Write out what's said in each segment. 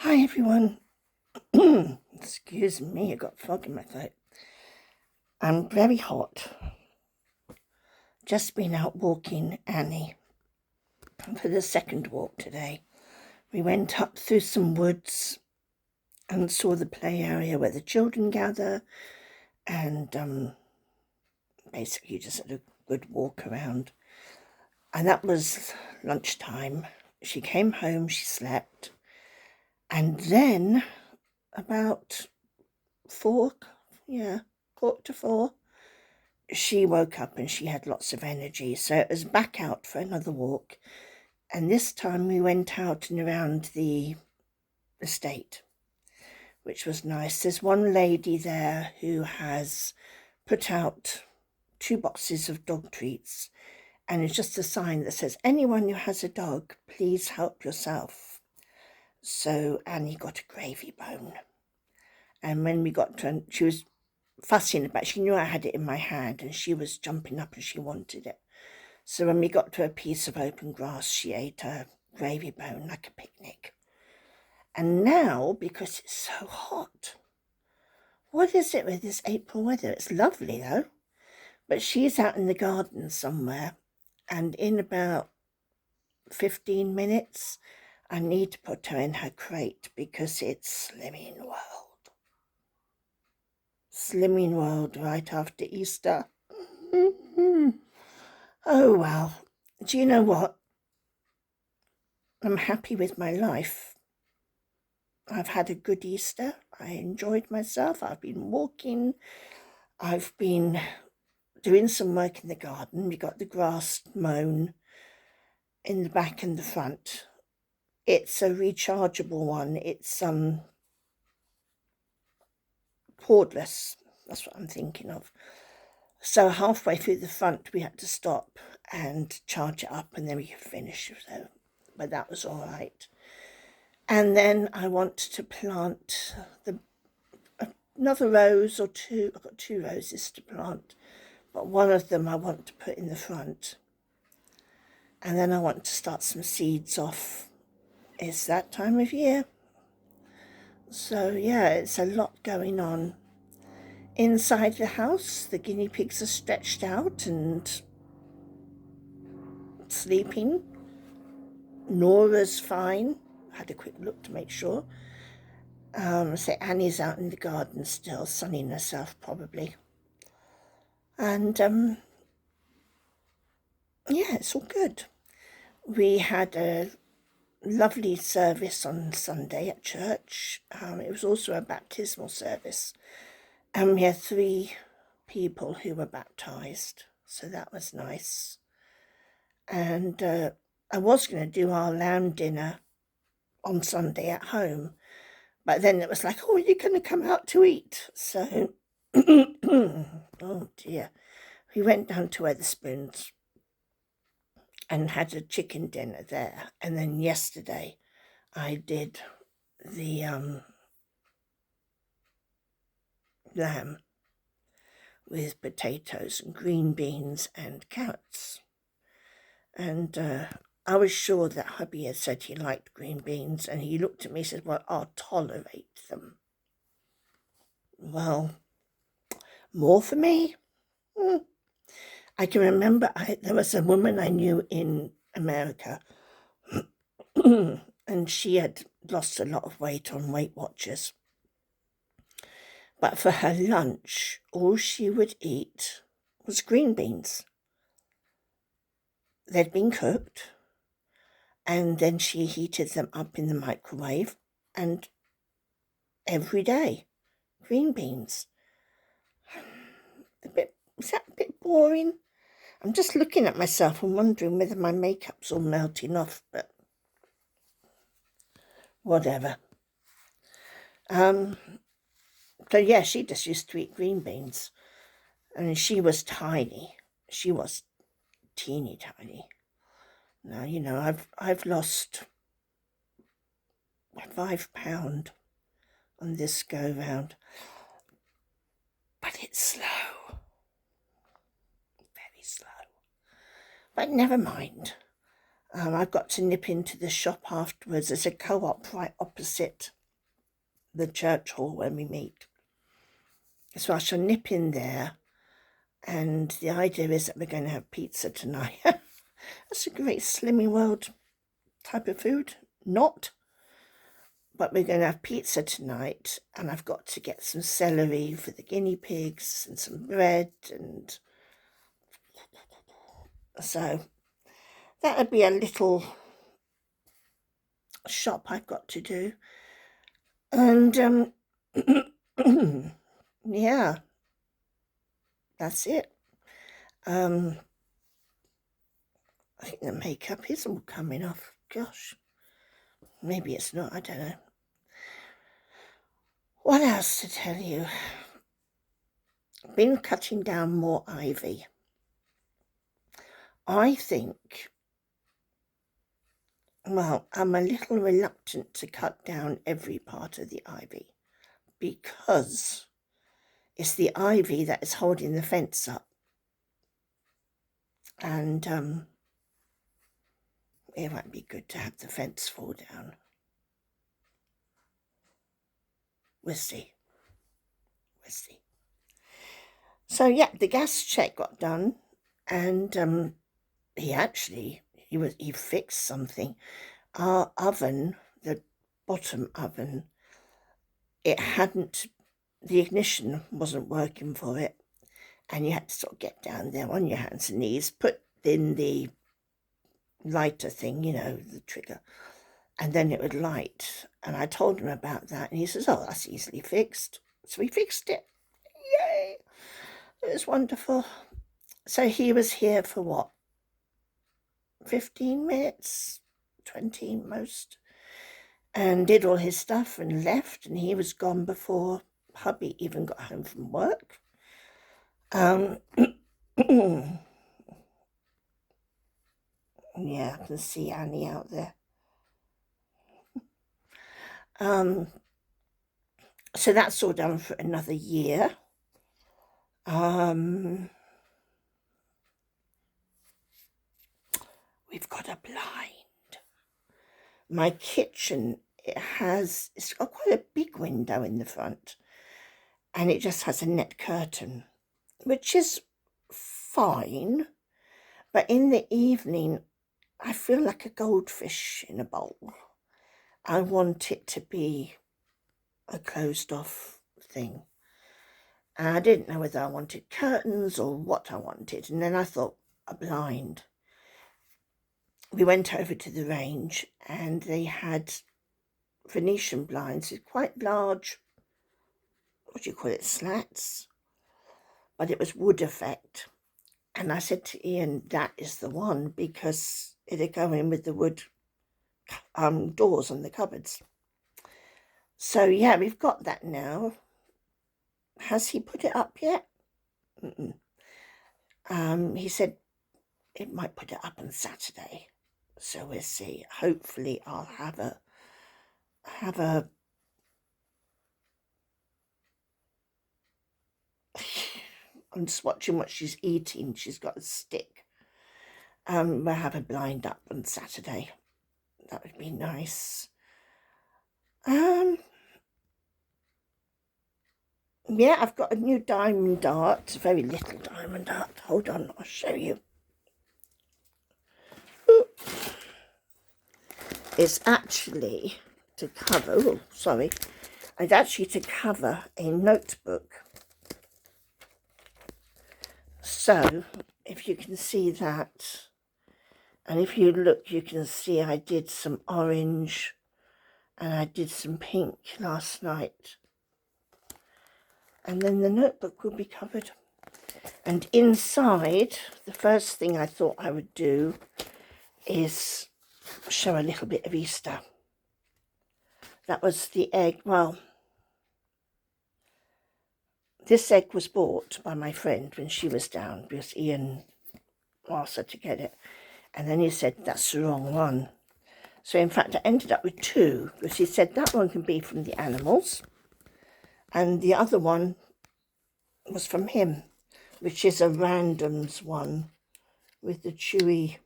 Hi everyone. Excuse me, I got fog in my throat. I'm very hot. Just been out walking Annie for the second walk today. We went up through some woods and saw the play area where the children gather, and basically just had a good walk around. And that was lunchtime. She came home, she slept, and then about 4, quarter to 4, she woke up and she had lots of energy. So it was back out for another walk. And this time we went out and around the estate, which was nice. There's one lady there who has put out 2 boxes of dog treats. And it's just a sign that says, anyone who has a dog, please help yourself. So Annie got a gravy bone. And when we got to, she was fussing about, she knew I had it in my hand and she was jumping up and she wanted it. So when we got to a piece of open grass, she ate a gravy bone like a picnic. And now, because it's so hot, what is it with this April weather? It's lovely though. But she's out in the garden somewhere, and in about 15 minutes, I need to put her in her crate because it's Slimming World. Slimming World right after Easter. Oh, well, do you know what? I'm happy with my life. I've had a good Easter. I enjoyed myself. I've been walking. I've been doing some work in the garden. We got the grass mown in the back and the front. It's a rechargeable one. It's cordless. That's what I'm thinking of. So halfway through the front, we had to stop and charge it up, and then we could finish. So, but that was all right. And then I want to plant another rose or 2. I've got 2 roses to plant, but one of them I want to put in the front. And then I want to start some seeds off. It's that time of year. So yeah, it's a lot going on. Inside the house, the guinea pigs are stretched out and sleeping. Nora's fine. I had a quick look to make sure. So Annie's out in the garden still, sunning herself probably. And yeah, it's all good. We had a lovely service on Sunday at church. It was also a baptismal service. And we had 3 people who were baptized. So that was nice. And I was going to do our lamb dinner on Sunday at home. But then it was like, oh, you're going to come out to eat. So, oh dear. We went down to Wetherspoons and had a chicken dinner there. And then yesterday I did the lamb with potatoes and green beans and carrots. And I was sure that hubby had said he liked green beans, and he looked at me and said, well, I'll tolerate them. Well, more for me? I can remember there was a woman I knew in America, and she had lost a lot of weight on Weight Watchers. But for her lunch, all she would eat was green beans. They'd been cooked, and then she heated them up in the microwave, and every day, green beans. Is that a bit boring? I'm just looking at myself and wondering whether my makeup's all melting off, but whatever. So yeah, she just used to eat green beans. And she was tiny. She was teeny tiny. Now, you know, I've lost 5 pounds on this go round. But it's slow. Very slow. But never mind. I've got to nip into the shop afterwards. There's a co-op right opposite the church hall where we meet. So I shall nip in there, and the idea is that we're going to have pizza tonight. That's a great Slimming World type of food. Not. But we're going to have pizza tonight, and I've got to get some celery for the guinea pigs and some bread, and so that would be a little shop I've got to do. And yeah, that's it. I think the makeup is all coming off. Gosh, maybe it's not, I don't know. What else to tell you? I've been cutting down more ivy. I think, well, I'm a little reluctant to cut down every part of the ivy because it's the ivy that is holding the fence up. And it might be good to have the fence fall down. We'll see. So yeah, the gas check got done, and he fixed something. Our oven, the bottom oven, the ignition wasn't working for it, and you had to sort of get down there on your hands and knees, put in the lighter thing, the trigger, and then it would light. And I told him about that, and he says, oh, that's easily fixed. So we fixed it. Yay! It was wonderful. So he was here for what? 15 minutes? 20 most. And did all his stuff and left, and he was gone before hubby even got home from work. Yeah, I can see Annie out there. So that's all done for another year. We've got a blind. My kitchen, it's got quite a big window in the front, and it just has a net curtain, which is fine. But in the evening, I feel like a goldfish in a bowl. I want it to be a closed off thing. And I didn't know whether I wanted curtains or what I wanted. And then I thought, a blind. We went over to the range, and they had Venetian blinds with quite large, what do you call it, slats? But it was wood effect. And I said to Ian, that is the one, because it'd go in with the wood doors on the cupboards. So yeah, we've got that now. Has he put it up yet? He said it might put it up on Saturday. So we'll see. Hopefully I'll have a I'm just watching what she's eating. She's got a stick. We'll have a blind up on Saturday. That would be nice. Yeah, I've got a new diamond dart, a very little diamond dart. Hold on, I'll show you. Ooh. It's actually to cover, it's actually to cover a notebook. So, if you can see that, and if you look, you can see I did some orange and I did some pink last night. And then the notebook will be covered. And inside, the first thing I thought I would do is show a little bit of Easter. That was the egg. Well, this egg was bought by my friend when she was down, because Ian asked her to get it. And then he said, that's the wrong one. So in fact, I ended up with two, because he said that one can be from the animals, and the other one was from him, which is a randoms one with the chewy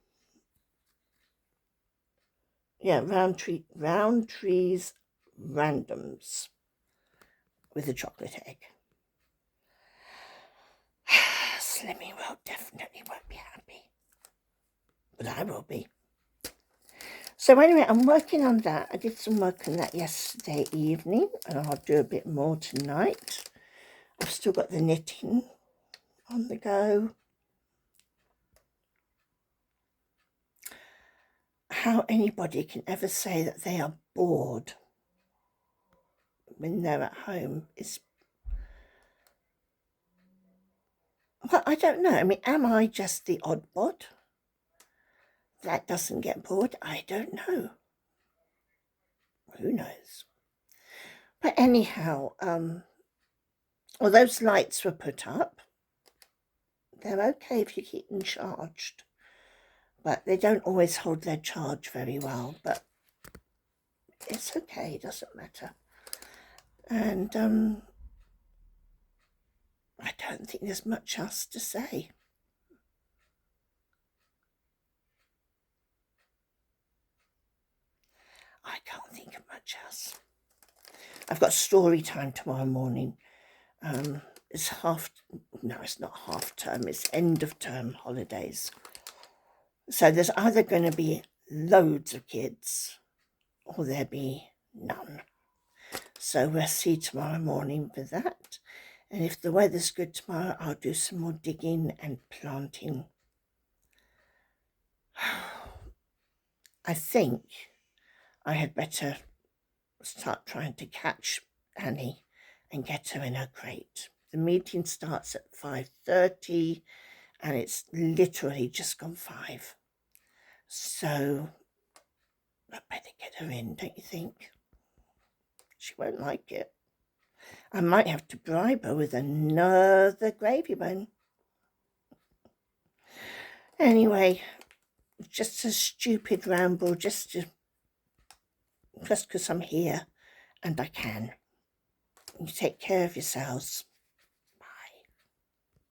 Yeah, Roundtree's Randoms with a chocolate egg. Slimmy definitely won't be happy, but I will be. So anyway, I'm working on that. I did some work on that yesterday evening, and I'll do a bit more tonight. I've still got the knitting on the go. How anybody can ever say that they are bored when they're at home is... Well, I don't know. I mean, am I just the odd bod that doesn't get bored? I don't know. Who knows? But anyhow, well, those lights were put up. They're okay if you keep them charged, but they don't always hold their charge very well, but it's okay, it doesn't matter. And I don't think there's much else to say. I can't think of much else. I've got story time tomorrow morning. It's it's not half term, it's end of term holidays. So there's either going to be loads of kids or there'll be none. So we'll see tomorrow morning for that. And if the weather's good tomorrow, I'll do some more digging and planting. I think I had better start trying to catch Annie and get her in her crate. The meeting starts at 5:30 and it's literally just gone 5. So I better get her in, don't you think? She won't like it. I might have to bribe her with another gravy bone. Anyway, just a stupid ramble, just because I'm here and I can. You take care of yourselves.